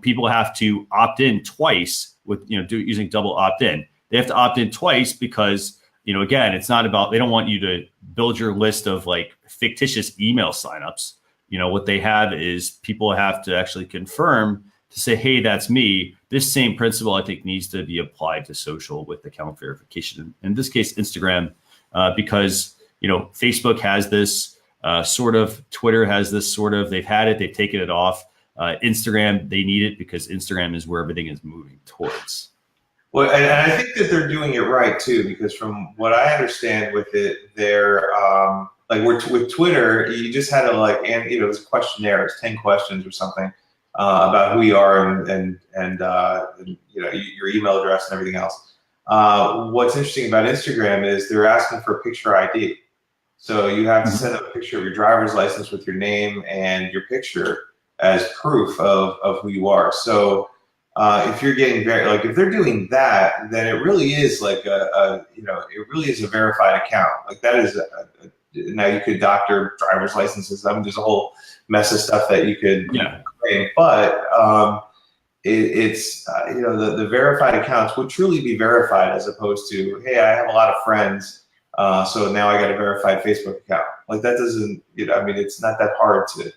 People have to opt in twice with, using double opt-in. They have to opt in twice because, again, it's not about, they don't want you to build your list of like fictitious email signups. What they have is people have to actually confirm to say, hey, that's me. This same principle, I think, needs to be applied to social with account verification. In this case, Instagram, because, Facebook has this sort of, Twitter has this sort of, they've had it, they've taken it off. Instagram, they need it because Instagram is where everything is moving towards. Well, and I think that they're doing it right too, because from what I understand with it, they're like with Twitter, you just had to it was a questionnaire, it's 10 questions or something about who you are and your email address and everything else. What's interesting about Instagram is they're asking for a picture ID, so you have to send a picture of your driver's license with your name and your picture as proof of who you are. So. If you're getting if they're doing that, then it really is like it really is a verified account. Like that is now you could doctor driver's licenses. I mean, there's a whole mess of stuff that you could claim, but it's the verified accounts would truly be verified as opposed to, hey, I have a lot of friends, so now I got a verified Facebook account. Like that doesn't, it's not that hard to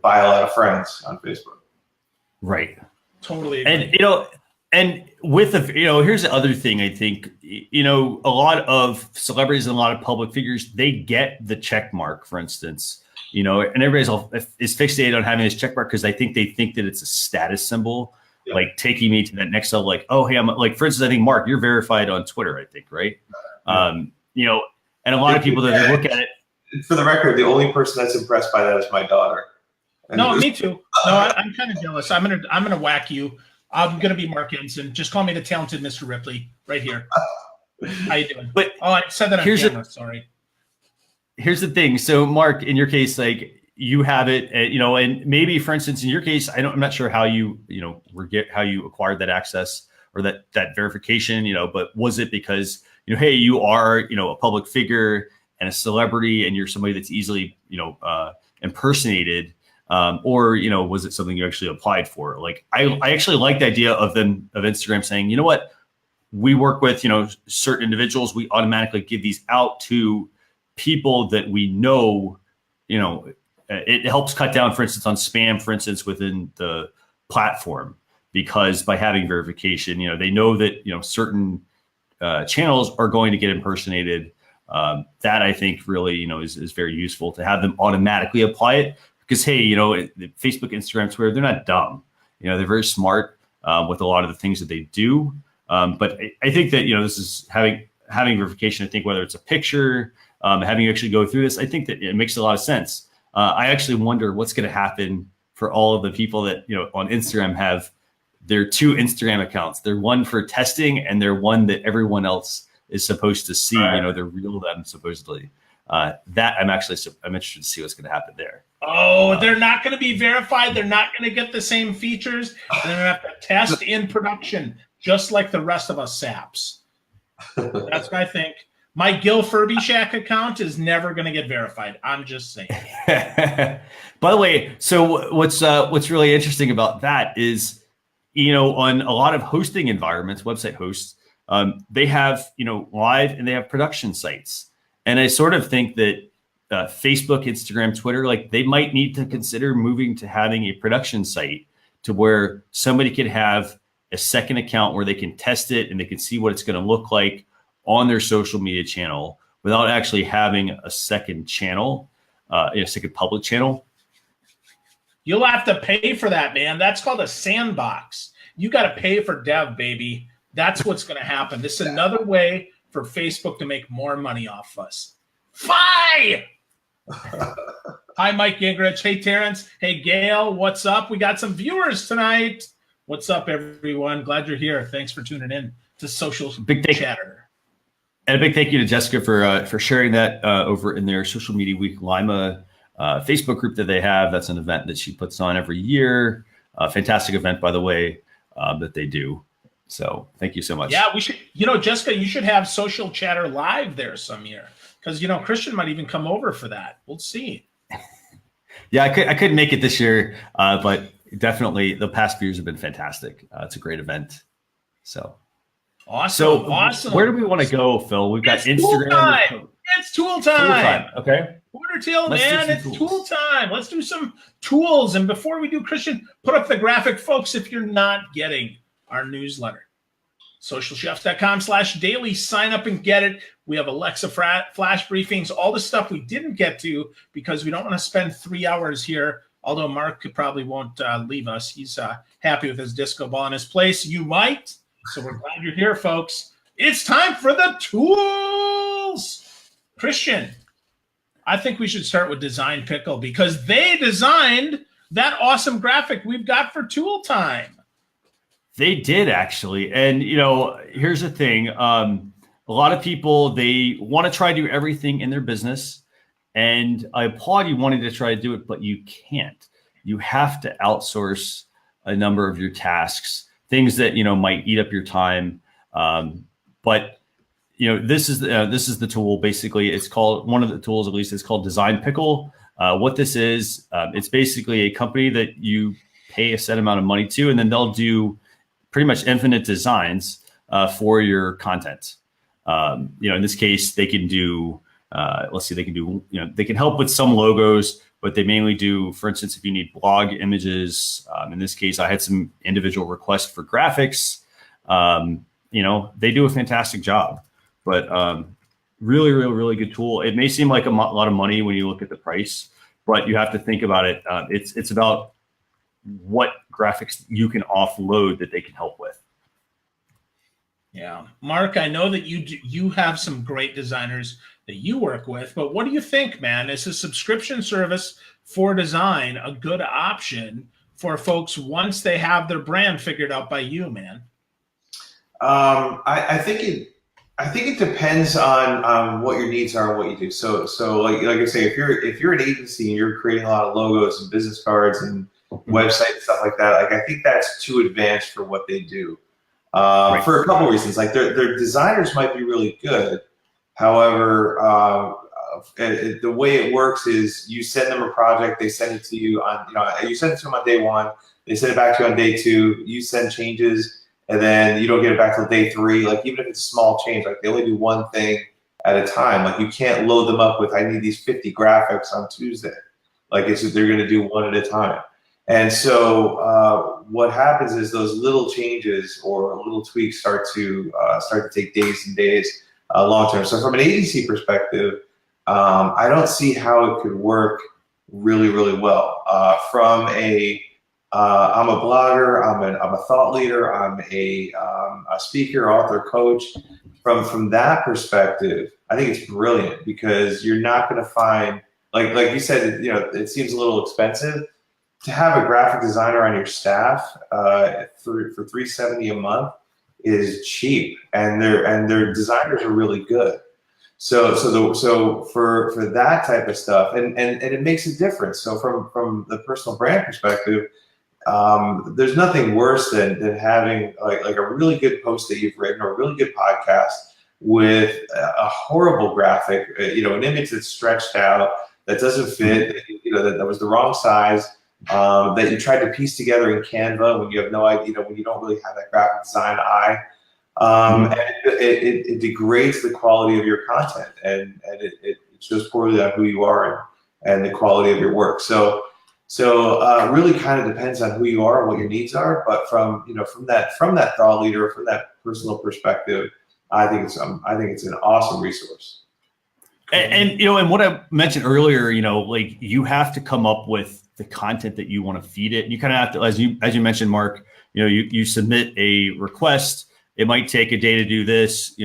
buy a lot of friends on Facebook. Right. Totally agree. And with here's the other thing. I think a lot of celebrities and a lot of public figures, they get the check mark, for instance, and everybody's is fixated on having this check mark because they think that it's a status symbol, like taking me to that next level. Like, oh, hey, I'm like, for instance, I think Mark, you're verified on Twitter, I think, right? And a lot of people that they look at it. For the record, the only person that's impressed by that is my daughter. No, me too. No, I'm kind of jealous. I'm gonna whack you. I'm gonna be Mark Ensign. Just call me the talented Mr. Ripley right here. How you doing? But I said that on camera. Sorry. Here's the thing. So, Mark, in your case, like you have it, and maybe, for instance, in your case, I'm not sure how you how you acquired that access or that verification. But was it because hey, you are a public figure and a celebrity, and you're somebody that's easily impersonated? Or was it something you actually applied for? Like I actually like the idea of Instagram saying, you know what, we work with certain individuals, we automatically give these out to people that we know. It helps cut down, for instance, on spam, for instance, within the platform, because by having verification, they know that certain channels are going to get impersonated. That I think really is very useful to have them automatically apply it. Because, hey, Facebook, Instagram, Twitter, they're not dumb. They're very smart with a lot of the things that they do. But I think that, this is having verification. I think whether it's a picture, having you actually go through this, I think that it makes a lot of sense. I actually wonder what's going to happen for all of the people that, on Instagram have their 2 Instagram accounts. They're one for testing and they're one that everyone else is supposed to see, right. They're real them supposedly. That I'm interested to see what's going to happen there. Oh, they're not going to be verified. They're not going to get the same features. They're going to have to test in production. just like the rest of us saps. That's what I think. My Gil Furby Shack account is never going to get verified. I'm just saying. By the way, so what's really interesting about that is, on a lot of hosting environments, website hosts, they have, live and they have production sites. And I sort of think that Facebook, Instagram, Twitter, like they might need to consider moving to having a production site to where somebody could have a second account where they can test it and they can see what it's going to look like on their social media channel without actually having a second channel, a second public channel. You'll have to pay for that, man. That's called a sandbox. You got to pay for dev, baby. That's what's going to happen. This is another way for Facebook to make more money off us. Fi! Hi, Mike Gingrich. Hey, Terrence. Hey, Gail. What's up? We got some viewers tonight. What's up, everyone? Glad you're here. Thanks for tuning in to Social Chatter. And a big thank you to Jessica for sharing that over in their Social Media Week Lima Facebook group that they have. That's an event that she puts on every year. Fantastic event, by the way, that they do. So thank you so much. Yeah, we should, Jessica, you should have Social Chatter live there some year because, Christian might even come over for that. We'll see. Yeah, I couldn't make it this year, but definitely the past few years have been fantastic. It's a great event. So. Awesome. Where do we want to go, Phil? We've got Instagram. It's tool time. Okay. Quarter till, man. It's tool time. Let's do some tools. And before we do, Christian, put up the graphic, folks, if you're not getting our newsletter. Socialchefs.com/daily. Sign up and get it. We have Alexa flash briefings, all the stuff we didn't get to because we don't want to spend 3 hours here. Although Mark probably won't leave us. He's happy with his disco ball in his place. You might. So we're glad you're here, folks. It's time for the tools. Christian, I think we should start with Design Pickle because they designed that awesome graphic we've got for tool time. They did, actually. And, here's the thing. A lot of people, they want to try to do everything in their business. And I applaud you wanting to try to do it, but you can't. You have to outsource a number of your tasks. Things that might eat up your time, but this is the tool. Basically, it's called one of the tools. At least it's called Design Pickle. What this is, it's basically a company that you pay a set amount of money to, and then they'll do pretty much infinite designs for your content. In this case, they can do. They can do. They can help with some logos. But they mainly do, for instance, if you need blog images, in this case, I had some individual requests for graphics. They do a fantastic job, but really, really, really good tool. It may seem like a lot of money when you look at the price, but you have to think about it. It's about what graphics you can offload that they can help with. Yeah. Mark, I know that you have some great designers that you work with, but what do you think, man? Is a subscription service for design a good option for folks once they have their brand figured out by you, man? I think it depends on what your needs are and what you do. So like I say, if you're an agency and you're creating a lot of logos and business cards and websites and stuff like that, like I think that's too advanced for what they do. Right. For a couple reasons, like their designers might be really good. However, the way it works is you send them a project, they send it to you on, you send it to them on day one, they send it back to you on day two, you send changes, and then you don't get it back till day three. Like even if it's a small change, like they only do one thing at a time. Like you can't load them up with, I need these 50 graphics on Tuesday. Like they're going to do one at a time. And so what happens is those little changes or little tweaks start to take days and days long term. So from an agency perspective, I don't see how it could work really, really well. I'm a blogger, I'm a thought leader, I'm a speaker, author, coach. From that perspective, I think it's brilliant because you're not going to find, like you said, it seems a little expensive. To have a graphic designer on your staff for $370 a month is cheap, and their designers are really good. So for that type of stuff, and it makes a difference. So from the personal brand perspective, there's nothing worse than having like a really good post that you've written or a really good podcast with a horrible graphic, an image that's stretched out, that doesn't fit, that was the wrong size, that you tried to piece together in Canva when you have no idea, when you don't really have that graphic design eye. And it degrades the quality of your content, and it shows poorly on who you are and the quality of your work. So really kind of depends on who you are and what your needs are. But from that thought leader, from that personal perspective, I think it's an awesome resource. And what I mentioned earlier, like you have to come up with the content that you want to feed it. You kind of have to, as you mentioned, Mark, you submit a request. It might take a day to do this,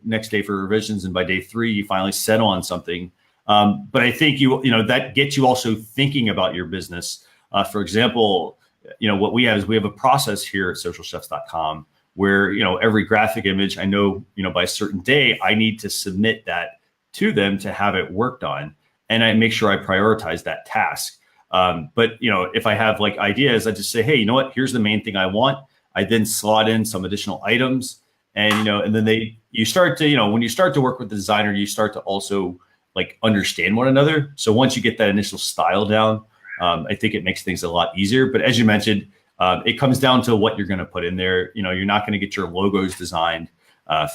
next day for revisions. And by day 3, you finally settle on something. But I think that gets you also thinking about your business. For example, what we have a process here at socialchefs.com where, every graphic image, I know, by a certain day, I need to submit that to them to have it worked on. And I make sure I prioritize that task. But if I have like ideas, I just say, hey, you know what, here's the main thing I want. I then slot in some additional items, and and then you start to when you start to work with the designer, you start to also like understand one another. So once you get that initial style down, I think it makes things a lot easier. But as you mentioned, it comes down to what you're going to put in there. You're not going to get your logos designed,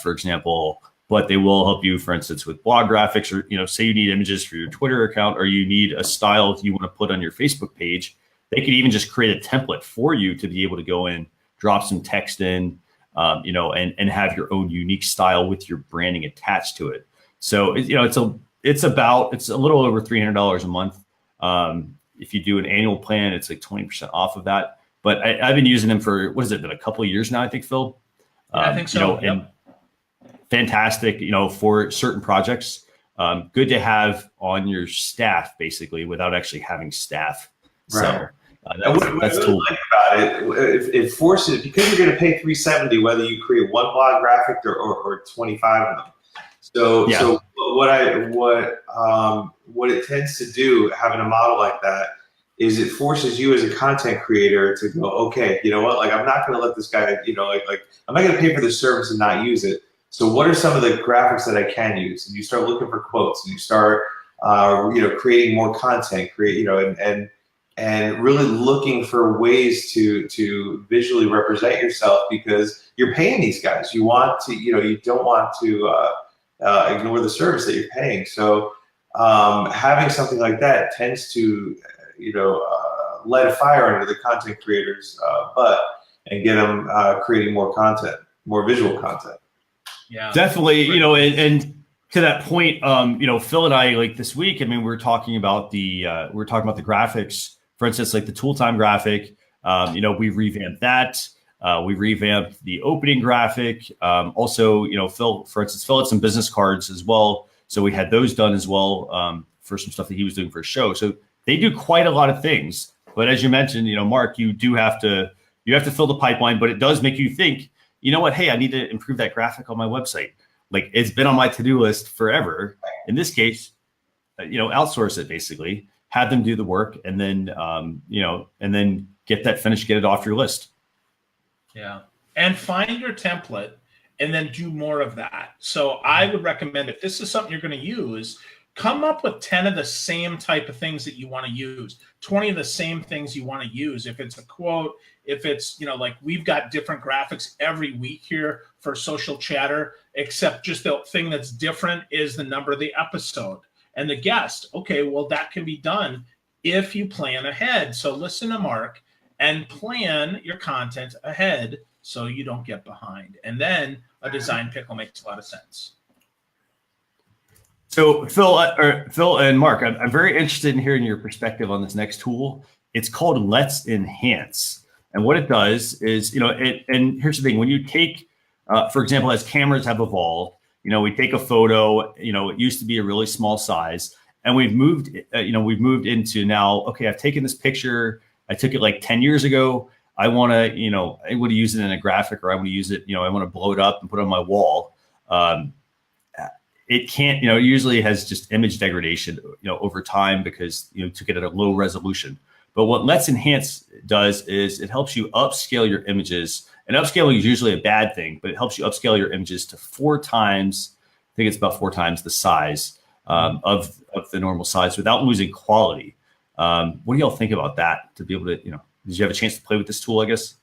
for example, but they will help you, for instance, with blog graphics, or say you need images for your Twitter account, or you need a style you want to put on your Facebook page. They could even just create a template for you to be able to go in, drop some text in, and have your own unique style with your branding attached to it. So it's a little over $300 a month. If you do an annual plan, it's like 20% off of that. But I've been using them for, what has it been, a couple of years now, I think, Phil? Yeah, I think so. And fantastic, for certain projects. Good to have on your staff, basically, without actually having staff. Right. So that's cool. Like about it forces, because you're going to pay $370 whether you create one blog graphic or 25 of them. So what it tends to do, having a model like that, is it forces you as a content creator to go, okay, you know what, like I'm not going to let this guy, I'm not going to pay for this service and not use it. So what are some of the graphics that I can use? And you start looking for quotes, and you start, creating more content, and really looking for ways to visually represent yourself, because you're paying these guys. You want to, you don't want to ignore the service that you're paying. So having something like that tends to, light a fire under the content creators' butt and get them creating more content, more visual content. Yeah, definitely. And to that point, Phil and I, like this week, we were talking about the graphics. For instance, like the tool time graphic, we revamped that. We revamped the opening graphic. Also, Phil had some business cards as well. So we had those done as well for some stuff that he was doing for a show. So they do quite a lot of things. But as you mentioned, Mark, you have to fill the pipeline, but it does make you think, you know what, hey, I need to improve that graphic on my website. Like it's been on my to-do list forever. In this case, outsource it basically. Have them do the work, and then and then get that finished, get it off your list. Yeah, and find your template, and then do more of that. So I would recommend, if this is something you're going to use, come up with 10 of the same type of things that you want to use, 20 of the same things you want to use. If it's a quote, if it's, like we've got different graphics every week here for Social Chatter, except just the thing that's different is the number of the episode and the guest. Okay, well, that can be done if you plan ahead. So listen to Mark and plan your content ahead so you don't get behind. And then a design pickle makes a lot of sense. So Phil and Mark, I'm very interested in hearing your perspective on this next tool. It's called Let's Enhance. And what it does is, and here's the thing, when you take, for example, as cameras have evolved, we take a photo, it used to be a really small size, and we've moved into now, okay, I've taken this picture, I took it like 10 years ago. I want to use it in a graphic, or I want to use it, I want to blow it up and put it on my wall. It can't, it usually has just image degradation, over time, because, took it at a low resolution. But what Let's Enhance does is it helps you upscale your images. And upscaling is usually a bad thing, but it helps you upscale your images to 4 times, I think it's about 4 times the size of the normal size without losing quality. What do y'all think about that? To be able to, did you have a chance to play with this tool, I guess?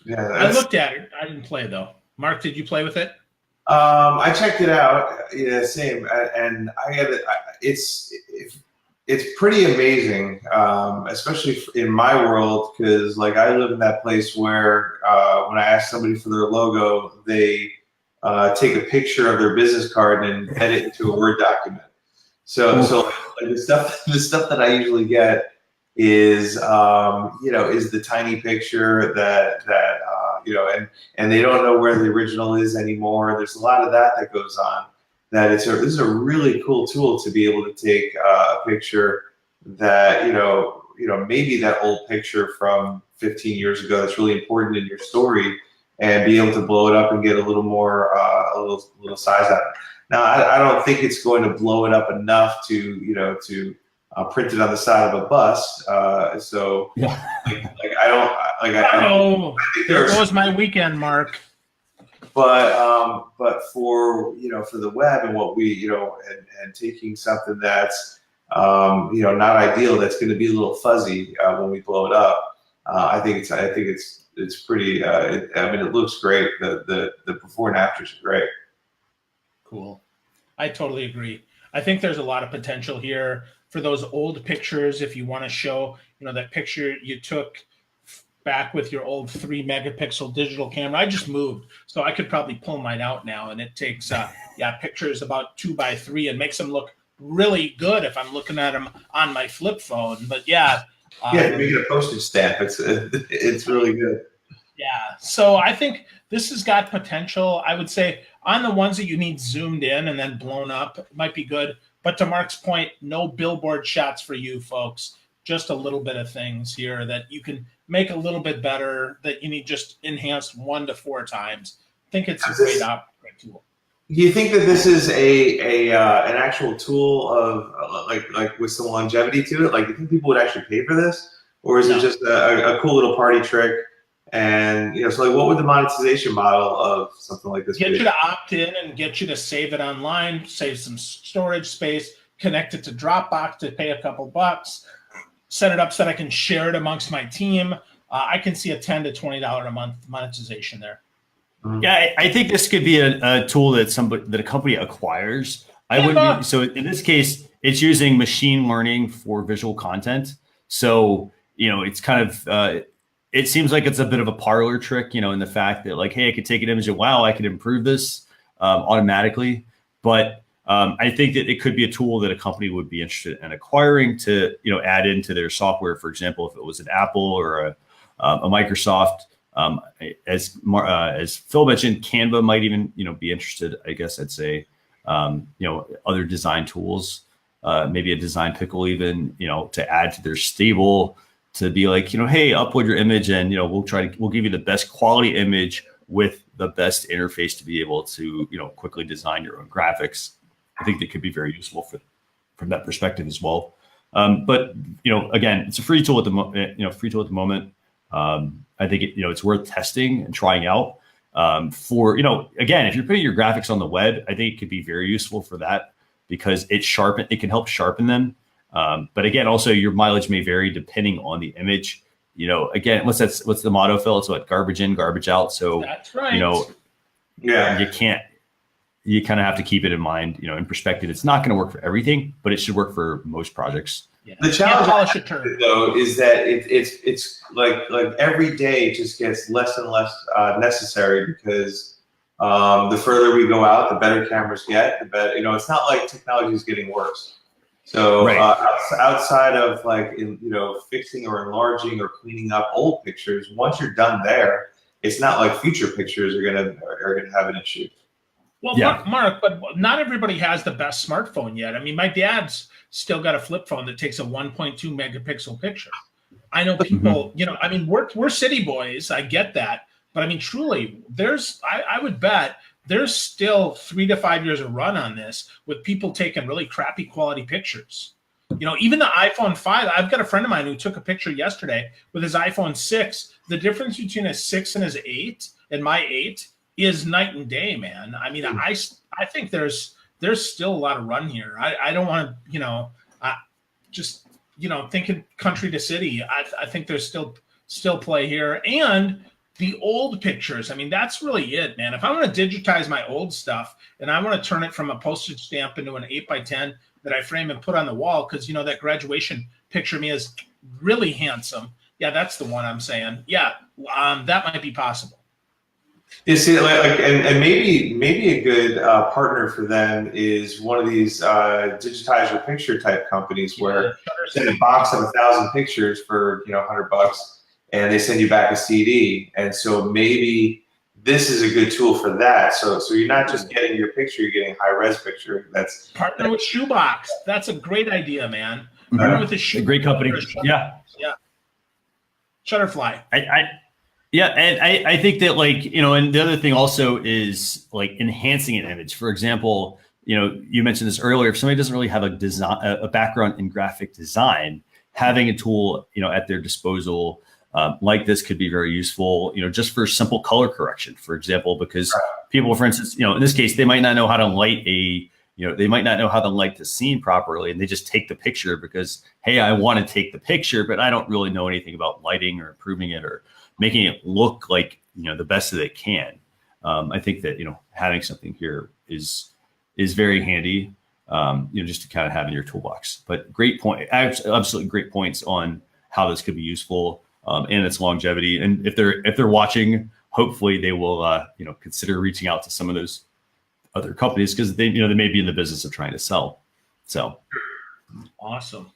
Yeah, I looked at it. I didn't play though. Mark, did you play with it? I checked it out. Yeah, same. And I got it. It's pretty amazing, especially in my world, because like I live in that place where when I ask somebody for their logo, they take a picture of their business card and edit it into a Word document. So like the stuff that I usually get is is the tiny picture that and they don't know where the original is anymore. There's a lot of that goes on. This is a really cool tool to be able to take a picture that maybe that old picture from 15 years ago that's really important in your story, and be able to blow it up and get a little more a little size out of it. Now I don't think it's going to blow it up enough to print it on the side of a bus. So yeah. There goes my weekend, Mark. But for the web and what we and taking something that's not ideal, that's going to be a little fuzzy when we blow it up. I think it's pretty. It looks great. The before and afters are great. Cool. I totally agree. I think there's a lot of potential here for those old pictures. If you want to show, that picture you took back with your old 3 megapixel digital camera. I just moved, so I could probably pull mine out now, and it takes pictures about 2x3 and makes them look really good if I'm looking at them on my flip phone. But make it a postage stamp. It's really good. Yeah, so I think this has got potential. I would say on the ones that you need zoomed in and then blown up, it might be good. But to Mark's point, no billboard shots for you folks. Just a little bit of things here that you can make a little bit better, that you need just enhanced 1 to 4 times. I think it's a great tool. Do you think that this is an actual tool of like with some longevity to it? Like, do you think people would actually pay for this, or is it just a cool little party trick? And so like, what would the monetization model of something like this be? Get you to opt in and get you to save it online, save some storage space, connect it to Dropbox to pay a couple bucks, set it up so that I can share it amongst my team. I can see a $10 to $20 a month monetization there. Yeah, I think this could be a tool that a company acquires. So in this case, it's using machine learning for visual content. So it's kind of it seems like it's a bit of a parlor trick, in the fact that like, hey, I could take an image and wow, I could improve this automatically. But I think that it could be a tool that a company would be interested in acquiring to add into their software. For example, if it was an Apple or a Microsoft. As Phil mentioned, Canva might even be interested. I guess I'd say other design tools, maybe a design Pickle even to add to their stable, to be like hey, upload your image and we'll give you the best quality image with the best interface to be able to quickly design your own graphics. I think that could be very useful from that perspective as well. But again, it's a free tool at the moment. I think it's worth testing and trying out for, again, if you're putting your graphics on the web, I think it could be very useful for that because it can help sharpen them. But again, also your mileage may vary depending on the image. Again, what's the motto, Phil? It's what, garbage in, garbage out. So that's right. You kind of have to keep it in mind, in perspective. It's not going to work for everything, but it should work for most projects. Yeah. The challenge though is that it's like every day it just gets less and less necessary because the further we go out, the better cameras get. The better, it's not like technology is getting worse. So outside of like fixing or enlarging or cleaning up old pictures, once you're done there, it's not like future pictures are gonna have an issue. Well, yeah. Mark, but not everybody has the best smartphone yet. I mean, my dad's still got a flip phone that takes a 1.2 megapixel picture. I know people, we're city boys. I get that. But I mean, truly, I would bet there's still 3 to 5 years of run on this with people taking really crappy quality pictures. Even the iPhone 5, I've got a friend of mine who took a picture yesterday with his iPhone 6. The difference between his 6 and his 8 and my 8 is night and day, man. I mean, I think there's still a lot of run here. I don't want to, just, thinking country to city. I think there's still play here. And the old pictures, I mean, that's really it, man. If I want to digitize my old stuff and I want to turn it from a postage stamp into an 8x10 that I frame and put on the wall, because, that graduation picture of me is really handsome. Yeah, that's the one I'm saying. Yeah, that might be possible. You see, and maybe a good partner for them is one of these digitize your picture type companies where send a box of 1,000 pictures for $100, and they send you back a CD. And so maybe this is a good tool for that. So you're not just getting your picture, you're getting high res picture. That's partner with Shoebox. That's a great idea, man. Partner with a great company. Yeah. Shutterfly. I think that and the other thing also is enhancing an image. For example, you mentioned this earlier. If somebody doesn't really have a background in graphic design, having a tool at their disposal like this could be very useful. Just for simple color correction, for example, because people, for instance, in this case, they might not know how to light the scene properly, and they just take the picture because, hey, I want to take the picture, but I don't really know anything about lighting or improving it or making it look like the best that it can. I think that having something here is very handy. Just to kind of have in your toolbox. But great point, absolutely great points on how this could be useful and its longevity. And if they're watching, hopefully they will consider reaching out to some of those other companies, because they may be in the business of trying to sell. So awesome.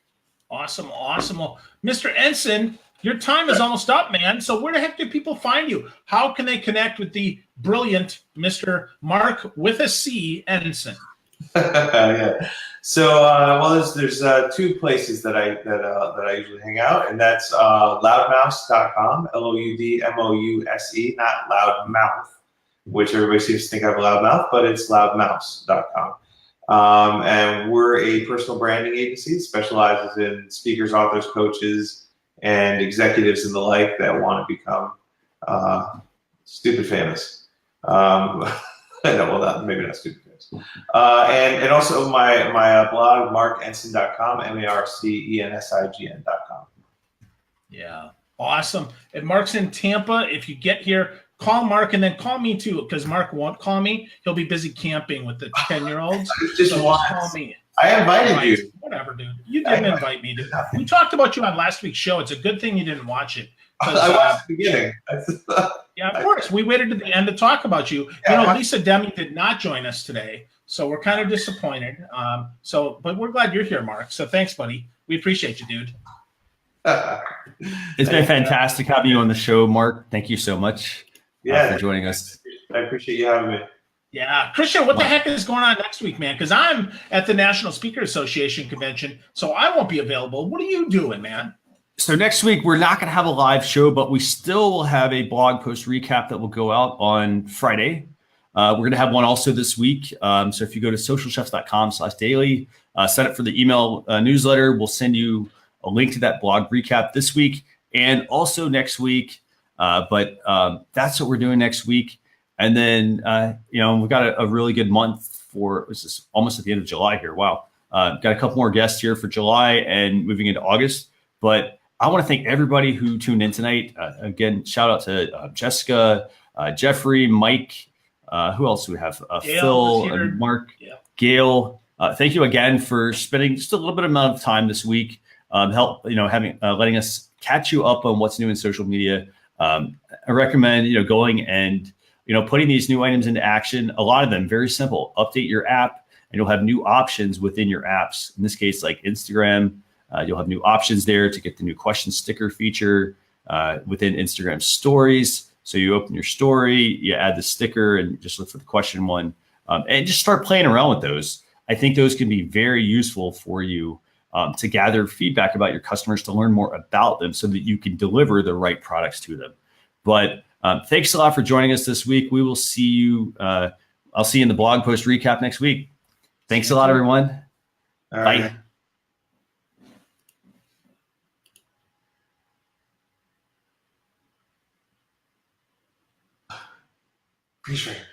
Well, Mr. Ensign, your time is almost up, man. So where the heck do people find you? How can they connect with the brilliant Mr. Mark with a C Ensign? Yeah. So there's two places that I usually hang out, and that's loudmouse.com, LOUDMOUSE, not loudmouth, which everybody seems to think I have a loud mouth, but it's loudmouse.com. And we're a personal branding agency that specializes in speakers, authors, coaches, and executives and the like that want to become stupid famous. Maybe not stupid famous. And also my blog, markensign.com, marcensign.com. Yeah, awesome. And Mark's in Tampa. If you get here, call Mark, and then call me too, because Mark won't call me. He'll be busy camping with the 10-year-olds. Just call me. I invited you. Whatever, dude. You didn't invite me, dude. We talked about you on last week's show. It's a good thing you didn't watch it. I watched the beginning. Yeah, of course. We waited to the end to talk about you. Yeah, Lisa Demi did not join us today, so we're kind of disappointed. But we're glad you're here, Mark. So thanks, buddy. We appreciate you, dude. It's been fantastic having you on the show, Mark. Thank you so much for joining us. I appreciate you having me. Yeah. Christian, what the heck is going on next week, man? Because I'm at the National Speaker Association convention, so I won't be available. What are you doing, man? So next week, we're not going to have a live show, but we still will have a blog post recap that will go out on Friday. We're going to have one also this week. So if you go to socialchefs.com/daily, sign up for the email newsletter, we'll send you a link to that blog recap this week and also next week. But that's what we're doing next week. And then, we've got a really good month this is almost at the end of July here. Wow. Got a couple more guests here for July and moving into August. But I want to thank everybody who tuned in tonight. Again, shout out to Jessica, Jeffrey, Mike. Who else do we have? Phil, and Mark, Gail. Thank you again for spending just a little bit amount of time this week. Letting us catch you up on what's new in social media. I recommend going and putting these new items into action. A lot of them very simple. Update your app, and you'll have new options within your apps. In this case, like Instagram. You'll have new options there to get the new question sticker feature within Instagram stories. So you open your story, you add the sticker and just look for the question one and just start playing around with those. I think those can be very useful for you to gather feedback about your customers, to learn more about them so that you can deliver the right products to them. But thanks a lot for joining us this week. We will see you. I'll see you in the blog post recap next week. Thanks a lot, everyone. All right. Bye. Appreciate it.